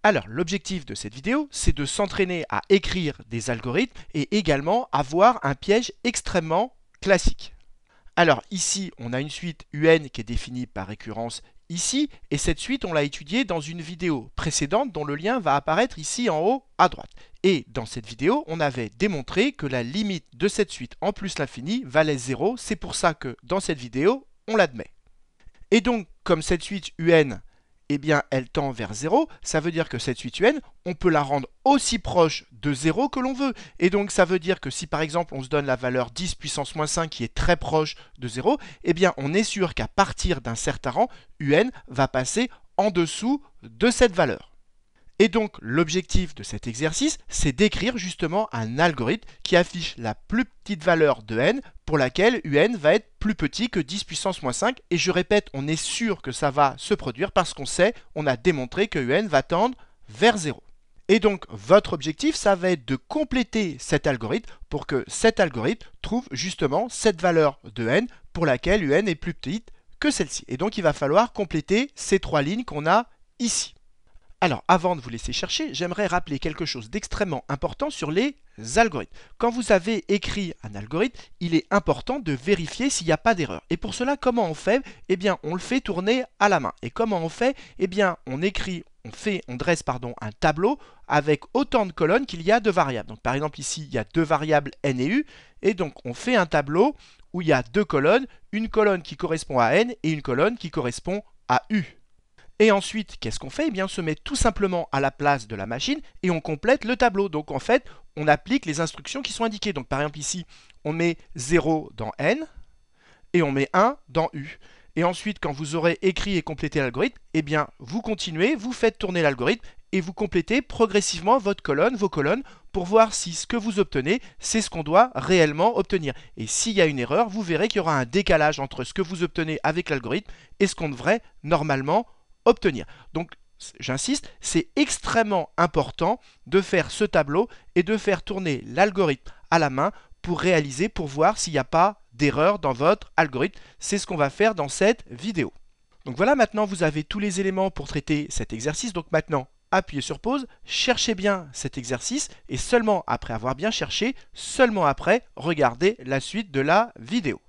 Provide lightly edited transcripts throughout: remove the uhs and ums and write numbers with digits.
Alors, l'objectif de cette vidéo, c'est de s'entraîner à écrire des algorithmes et également avoir un piège extrêmement classique. Alors ici, on a une suite UN qui est définie par récurrence ici, et cette suite, on l'a étudiée dans une vidéo précédente dont le lien va apparaître ici en haut à droite. Et dans cette vidéo, on avait démontré que la limite de cette suite en plus l'infini valait 0, c'est pour ça que dans cette vidéo, on l'admet. Et donc, comme cette suite UN, eh bien, elle tend vers 0, ça veut dire que cette suite UN, on peut la rendre aussi proche de 0 que l'on veut. Et donc, ça veut dire que si par exemple, on se donne la valeur 10 puissance moins 5 qui est très proche de 0, eh bien, on est sûr qu'à partir d'un certain rang, UN va passer en dessous de cette valeur. Et donc, l'objectif de cet exercice, c'est d'écrire justement un algorithme qui affiche la plus petite valeur de n pour laquelle un va être plus petit que 10 puissance moins 5. Et je répète, on est sûr que ça va se produire parce qu'on sait, on a démontré que un va tendre vers 0. Et donc, votre objectif, ça va être de compléter cet algorithme pour que cet algorithme trouve justement cette valeur de n pour laquelle un est plus petite que celle-ci. Et donc, il va falloir compléter ces trois lignes qu'on a ici. Alors, avant de vous laisser chercher, j'aimerais rappeler quelque chose d'extrêmement important sur les algorithmes. Quand vous avez écrit un algorithme, il est important de vérifier s'il n'y a pas d'erreur. Et pour cela, comment on fait? Eh bien, on le fait tourner à la main. Et comment on fait? Eh bien, on dresse un tableau avec autant de colonnes qu'il y a de variables. Donc, par exemple, ici, il y a deux variables n et u. Et donc, on fait un tableau où il y a deux colonnes, une colonne qui correspond à n et une colonne qui correspond à u. Et ensuite, qu'est-ce qu'on fait? Eh bien, on se met tout simplement à la place de la machine et on complète le tableau. Donc, en fait, on applique les instructions qui sont indiquées. Donc, par exemple, ici, on met 0 dans n et on met 1 dans u. Et ensuite, quand vous aurez écrit et complété l'algorithme, eh bien, vous continuez, vous faites tourner l'algorithme et vous complétez progressivement vos colonnes, pour voir si ce que vous obtenez, c'est ce qu'on doit réellement obtenir. Et s'il y a une erreur, vous verrez qu'il y aura un décalage entre ce que vous obtenez avec l'algorithme et ce qu'on devrait normalement obtenir. Donc, j'insiste, c'est extrêmement important de faire ce tableau et de faire tourner l'algorithme à la main pour voir s'il n'y a pas d'erreur dans votre algorithme. C'est ce qu'on va faire dans cette vidéo. Donc voilà, maintenant vous avez tous les éléments pour traiter cet exercice. Donc maintenant, appuyez sur pause, cherchez bien cet exercice et seulement après avoir bien cherché, seulement après, regardez la suite de la vidéo.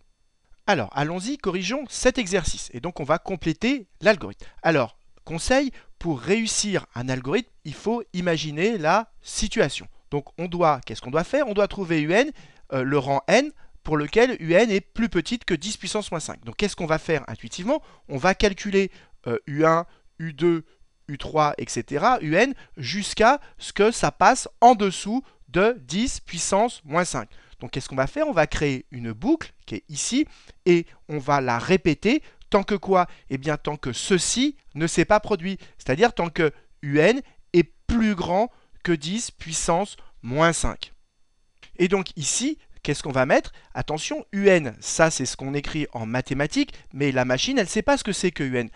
Alors, allons-y, corrigeons cet exercice. Et donc, on va compléter l'algorithme. Alors, conseil, pour réussir un algorithme, il faut imaginer la situation. Donc, qu'est-ce qu'on doit faire? On doit trouver un, le rang n, pour lequel un est plus petite que 10 puissance moins 5. Donc, qu'est-ce qu'on va faire intuitivement? On va calculer u1, u2, u3, etc., un, jusqu'à ce que ça passe en dessous de 10 puissance moins 5. Donc, qu'est-ce qu'on va faire? On va créer une boucle qui est ici et on va la répéter tant que quoi? Eh bien, tant que ceci ne s'est pas produit. C'est-à-dire tant que un est plus grand que 10 puissance moins 5. Et donc ici, qu'est-ce qu'on va mettre? Attention, un, ça c'est ce qu'on écrit en mathématiques, mais la machine, elle ne sait pas ce que c'est que un.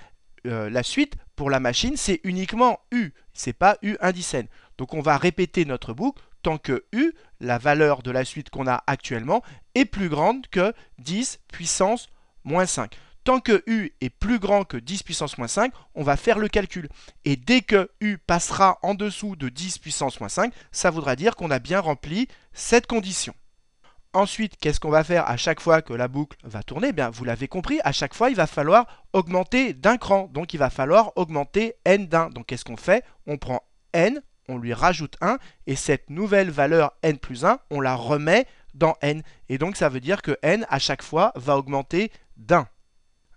La suite, pour la machine, c'est uniquement u, c'est pas u indice n. Donc on va répéter notre boucle tant que u, la valeur de la suite qu'on a actuellement, est plus grande que 10 puissance moins 5. Tant que u est plus grand que 10 puissance moins 5, on va faire le calcul. Et dès que u passera en dessous de 10 puissance moins 5, ça voudra dire qu'on a bien rempli cette condition. Ensuite, qu'est-ce qu'on va faire à chaque fois que la boucle va tourner? Eh bien, vous l'avez compris, à chaque fois, il va falloir augmenter d'un cran. Donc, il va falloir augmenter n d'un. Donc, qu'est-ce qu'on fait? On prend n, on lui rajoute 1, et cette nouvelle valeur n plus 1, on la remet dans n. Et donc, ça veut dire que n, à chaque fois, va augmenter d'un.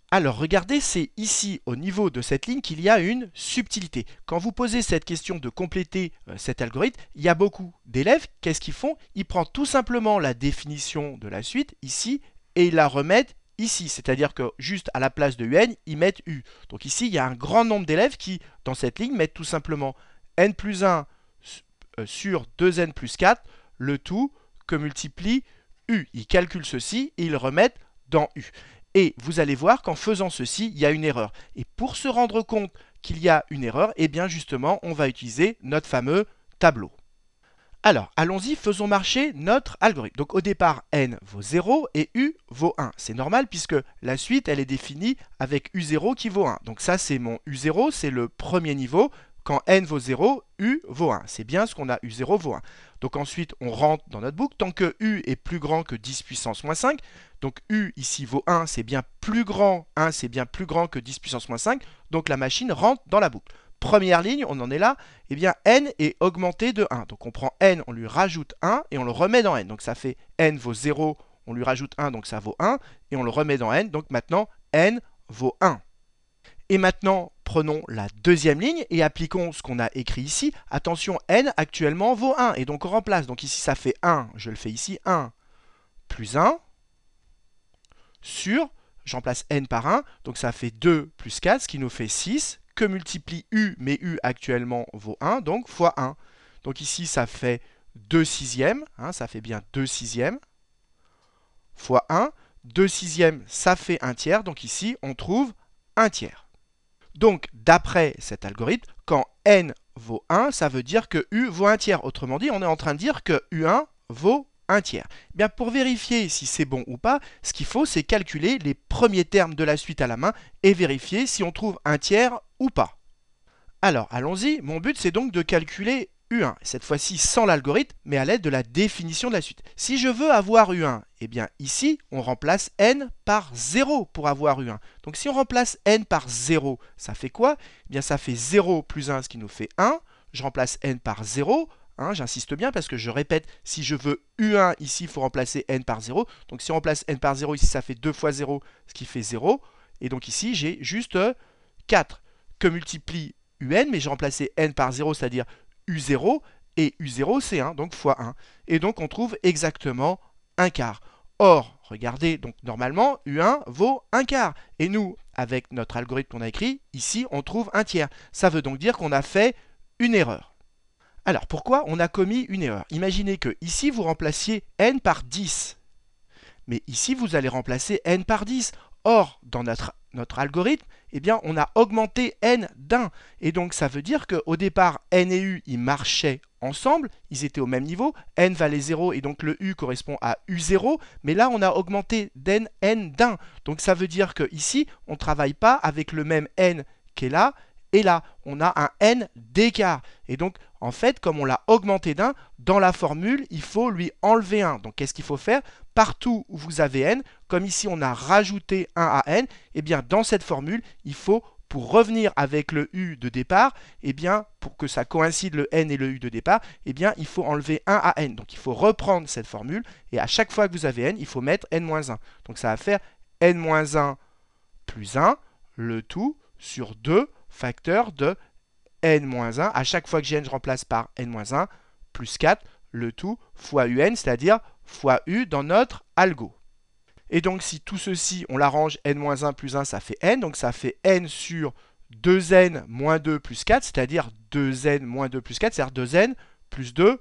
Alors, regardez, c'est ici, au niveau de cette ligne, qu'il y a une subtilité. Quand vous posez cette question de compléter cet algorithme, il y a beaucoup d'élèves, qu'est-ce qu'ils font? Ils prennent tout simplement la définition de la suite, ici, et ils la remettent ici. C'est-à-dire que juste à la place de un, ils mettent u. Donc ici, il y a un grand nombre d'élèves qui, dans cette ligne, mettent tout simplement n plus 1 sur 2n plus 4, le tout que multiplie u. Ils calculent ceci et ils le remettent dans u. Et vous allez voir qu'en faisant ceci, il y a une erreur. Et pour se rendre compte qu'il y a une erreur, eh bien justement, on va utiliser notre fameux tableau. Alors, allons-y, faisons marcher notre algorithme. Donc au départ, n vaut 0 et u vaut 1. C'est normal puisque la suite, elle est définie avec u0 qui vaut 1. Donc ça, c'est mon u0, c'est le premier niveau. quand n vaut 0, u vaut 1. C'est bien ce qu'on a, u0 vaut 1. Donc ensuite, on rentre dans notre boucle. Tant que u est plus grand que 10 puissance moins 5, donc u ici vaut 1, c'est bien plus grand, 1 c'est bien plus grand que 10 puissance moins 5, donc la machine rentre dans la boucle. Première ligne, on en est là, eh bien n est augmenté de 1. Donc on prend n, on lui rajoute 1 et on le remet dans n. Donc ça fait n vaut 0, on lui rajoute 1, donc ça vaut 1, et on le remet dans n. Donc maintenant, n vaut 1. Et maintenant, prenons la deuxième ligne et appliquons ce qu'on a écrit ici. Attention, n actuellement vaut 1, et donc on remplace. Donc ici, ça fait 1, je le fais ici, 1 plus 1 sur, je remplace n par 1, donc ça fait 2 plus 4, ce qui nous fait 6, que multiplie u, mais u actuellement vaut 1, donc fois 1. Donc ici, ça fait 2 sixièmes, ça fait bien 2 sixièmes, fois 1. 2 sixièmes, ça fait 1 tiers, donc ici, on trouve 1 tiers. Donc, d'après cet algorithme, quand n vaut 1, ça veut dire que u vaut 1 tiers. Autrement dit, on est en train de dire que u1 vaut 1 tiers. Eh bien, pour vérifier si c'est bon ou pas, ce qu'il faut, c'est calculer les premiers termes de la suite à la main et vérifier si on trouve 1 tiers ou pas. Alors, allons-y. Mon but, c'est donc de calculer u1, cette fois-ci sans l'algorithme, mais à l'aide de la définition de la suite. Si je veux avoir u1, eh bien ici, on remplace n par 0 pour avoir u1. Donc si on remplace n par 0, ça fait quoi? Eh bien ça fait 0 plus 1, ce qui nous fait 1. Je remplace n par 0. J'insiste bien parce que je répète, si je veux u1, ici, il faut remplacer n par 0. Donc si on remplace n par 0, ici, ça fait 2 fois 0, ce qui fait 0. Et donc ici, j'ai juste 4 que multiplie un, mais j'ai remplacé n par 0, c'est-à-dire u0, et u0 c'est 1, donc fois 1. Et donc on trouve exactement 1 quart. Or, regardez, donc normalement u1 vaut 1 quart. Et nous, avec notre algorithme qu'on a écrit, ici on trouve 1 tiers. Ça veut donc dire qu'on a fait une erreur. Alors pourquoi on a commis une erreur? Imaginez que ici vous remplaciez n par 10. Mais ici vous allez remplacer n par 10. Or, dans notre algorithme, eh bien, on a augmenté n d'1. Et donc, ça veut dire qu'au départ, n et u, ils marchaient ensemble, ils étaient au même niveau, n valait 0, et donc le u correspond à u0, mais là, on a augmenté n d'1. Donc, ça veut dire qu'ici, on ne travaille pas avec le même n qui est là, et là, on a un n d'écart. Et donc, en fait, comme on l'a augmenté d'1, dans la formule, il faut lui enlever 1. Donc, qu'est-ce qu'il faut faire? Partout où vous avez n, comme ici, on a rajouté 1 à n, eh bien, dans cette formule, il faut, pour revenir avec le u de départ, eh bien, pour que ça coïncide le n et le u de départ, eh bien, il faut enlever 1 à n. Donc, il faut reprendre cette formule, et à chaque fois que vous avez n, il faut mettre n-1. Donc, ça va faire n-1 plus 1, le tout sur 2 facteur de n-1. À chaque fois que j'ai n, je remplace par n-1 plus 4, le tout fois un, c'est-à-dire fois u dans notre algo. Et donc si tout ceci, on l'arrange, n-1 plus 1, ça fait n, donc ça fait n sur 2n moins 2 plus 4, c'est-à-dire 2n moins 2 plus 4, c'est-à-dire 2n plus 2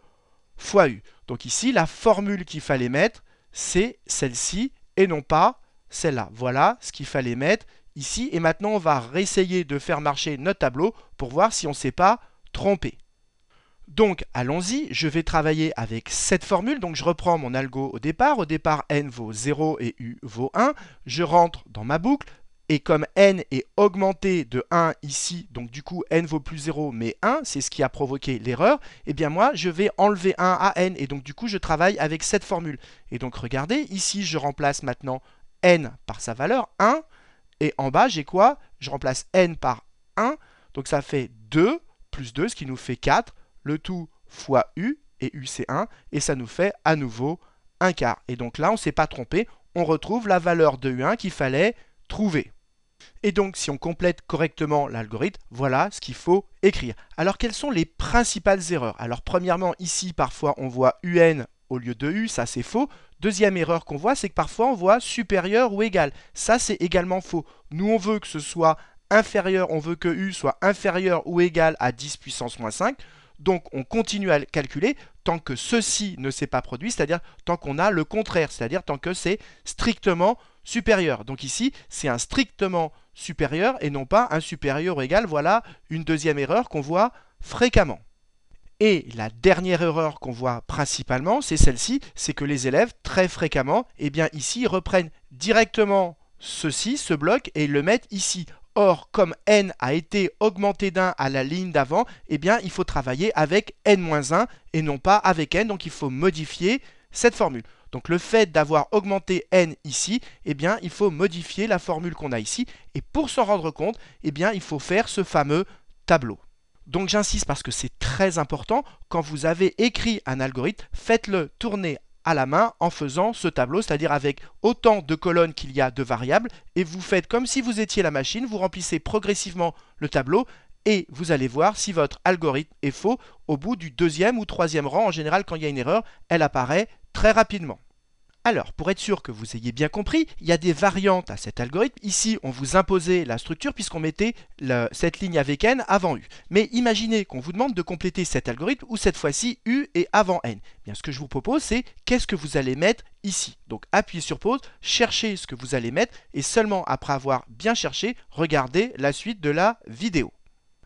fois u. Donc ici, la formule qu'il fallait mettre, c'est celle-ci et non pas celle-là. Voilà ce qu'il fallait mettre ici. Et maintenant, on va réessayer de faire marcher notre tableau pour voir si on ne s'est pas trompé. Donc, allons-y. Je vais travailler avec cette formule. Donc, je reprends mon algo au départ. Au départ, n vaut 0 et u vaut 1. Je rentre dans ma boucle. Et comme n est augmenté de 1 ici, donc du coup, n vaut plus 0, mais 1, c'est ce qui a provoqué l'erreur, eh bien moi, je vais enlever 1 à n. Et donc, du coup, je travaille avec cette formule. Et donc, regardez, ici, je remplace maintenant n par sa valeur, 1. Et en bas, j'ai quoi? Je remplace n par 1. Donc, ça fait 2 plus 2, ce qui nous fait 4. Le tout fois u, et u, c'est 1. Et ça nous fait à nouveau 1 quart. Et donc là, on ne s'est pas trompé. On retrouve la valeur de u1 qu'il fallait trouver. Et donc, si on complète correctement l'algorithme, voilà ce qu'il faut écrire. Alors, quelles sont les principales erreurs? Alors, premièrement, ici, parfois, on voit un au lieu de u, ça c'est faux. Deuxième erreur qu'on voit, c'est que parfois, on voit supérieur ou égal. Ça, c'est également faux. Nous, on veut que ce soit inférieur, on veut que u soit inférieur ou égal à 10 puissance moins 5. Donc, on continue à calculer tant que ceci ne s'est pas produit, c'est-à-dire tant qu'on a le contraire, c'est-à-dire tant que c'est strictement supérieur. Donc ici, c'est un strictement supérieur et non pas un supérieur ou égal. Voilà une deuxième erreur qu'on voit fréquemment. Et la dernière erreur qu'on voit principalement, c'est celle-ci, c'est que les élèves, très fréquemment, eh bien ici, ils reprennent directement ceci, ce bloc, et ils le mettent ici. Or, comme n a été augmenté d'1 à la ligne d'avant, eh bien, il faut travailler avec n-1 et non pas avec n, donc il faut modifier cette formule. Donc le fait d'avoir augmenté n ici, eh bien, il faut modifier la formule qu'on a ici, et pour s'en rendre compte, eh bien, il faut faire ce fameux tableau. Donc j'insiste parce que c'est très important, quand vous avez écrit un algorithme, faites-le tourner à la main en faisant ce tableau, c'est-à-dire avec autant de colonnes qu'il y a de variables, et vous faites comme si vous étiez la machine, vous remplissez progressivement le tableau, et vous allez voir si votre algorithme est faux au bout du deuxième ou troisième rang. En général, quand il y a une erreur, elle apparaît très rapidement. Alors, pour être sûr que vous ayez bien compris, il y a des variantes à cet algorithme. Ici, on vous imposait la structure puisqu'on mettait cette ligne avec n avant u. Mais imaginez qu'on vous demande de compléter cet algorithme où cette fois-ci u est avant n. Bien, ce que je vous propose, c'est qu'est-ce que vous allez mettre ici. Donc, appuyez sur pause, cherchez ce que vous allez mettre et seulement après avoir bien cherché, regardez la suite de la vidéo.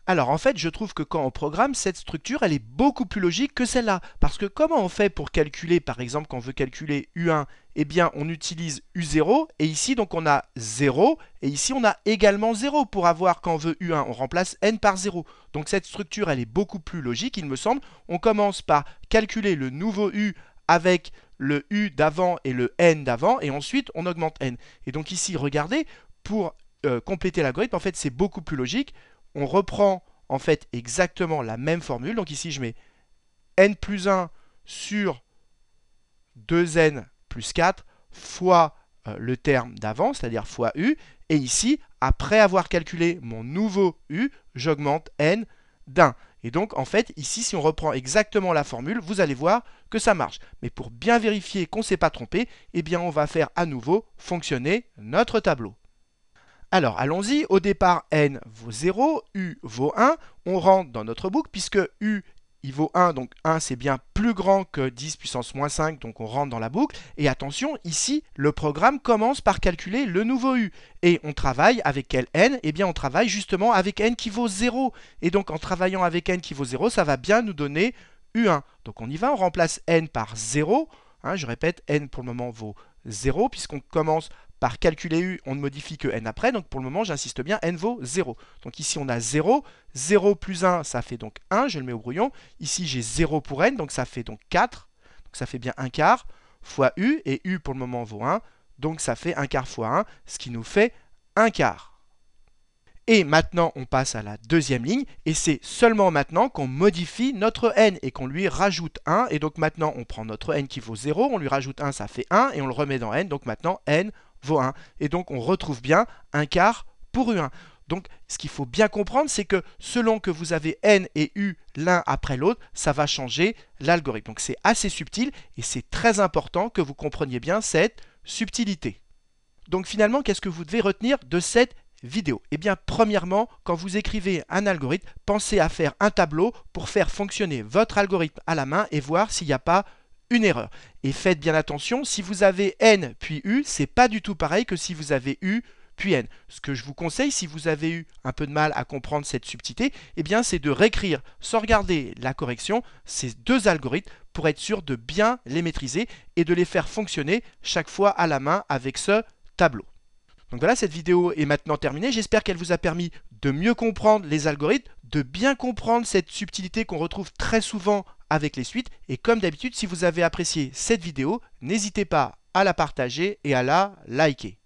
Alors en fait, je trouve que quand on programme, cette structure, elle est beaucoup plus logique que celle-là. Parce que comment on fait pour calculer, par exemple, quand on veut calculer U1, eh bien, on utilise U0, et ici, donc, on a 0, et ici, on a également 0 pour avoir, quand on veut U1, on remplace n par 0. Donc cette structure, elle est beaucoup plus logique, il me semble. On commence par calculer le nouveau U avec le U d'avant et le n d'avant, et ensuite, on augmente n. Et donc ici, regardez, pour compléter l'algorithme, en fait, c'est beaucoup plus logique. On reprend en fait exactement la même formule. Donc ici, je mets n plus 1 sur 2n plus 4 fois le terme d'avant, c'est-à-dire fois u. Et ici, après avoir calculé mon nouveau u, j'augmente n d'1. Et donc, en fait, ici, si on reprend exactement la formule, vous allez voir que ça marche. Mais pour bien vérifier qu'on ne s'est pas trompé, eh bien, on va faire à nouveau fonctionner notre tableau. Alors, allons-y. Au départ, n vaut 0, u vaut 1. On rentre dans notre boucle puisque u, il vaut 1. Donc, 1, c'est bien plus grand que 10 puissance moins 5. Donc, on rentre dans la boucle. Et attention, ici, le programme commence par calculer le nouveau u. Et on travaille avec quel n? Eh bien, on travaille justement avec n qui vaut 0. Et donc, en travaillant avec n qui vaut 0, ça va bien nous donner u1. Donc, on y va. On remplace n par 0. Je répète, n pour le moment vaut 0 puisqu'on commence par calculer u, on ne modifie que n après, donc pour le moment, j'insiste bien, n vaut 0. Donc ici, on a 0, 0 plus 1, ça fait donc 1, je le mets au brouillon. Ici, j'ai 0 pour n, donc ça fait donc 4, donc ça fait bien 1 quart, fois u, et u pour le moment vaut 1, donc ça fait 1 quart fois 1, ce qui nous fait 1 quart. Et maintenant, on passe à la deuxième ligne, et c'est seulement maintenant qu'on modifie notre n et qu'on lui rajoute 1. Et donc maintenant, on prend notre n qui vaut 0, on lui rajoute 1, ça fait 1, et on le remet dans n. Donc maintenant, n vaut 1. Et donc, on retrouve bien 1 quart pour u1. Donc, ce qu'il faut bien comprendre, c'est que selon que vous avez n et u l'un après l'autre, ça va changer l'algorithme. Donc, c'est assez subtil et c'est très important que vous compreniez bien cette subtilité. Donc, finalement, qu'est-ce que vous devez retenir de cette vidéo? Eh bien, premièrement, quand vous écrivez un algorithme, pensez à faire un tableau pour faire fonctionner votre algorithme à la main et voir s'il n'y a pas une erreur. Et faites bien attention, si vous avez n puis u, c'est pas du tout pareil que si vous avez u puis n. Ce que je vous conseille, si vous avez eu un peu de mal à comprendre cette subtilité, eh bien, c'est de réécrire, sans regarder la correction, ces deux algorithmes pour être sûr de bien les maîtriser et de les faire fonctionner chaque fois à la main avec ce tableau. Donc voilà, cette vidéo est maintenant terminée. J'espère qu'elle vous a permis de mieux comprendre les algorithmes, de bien comprendre cette subtilité qu'on retrouve très souvent avec les suites. Et comme d'habitude, si vous avez apprécié cette vidéo, n'hésitez pas à la partager et à la liker.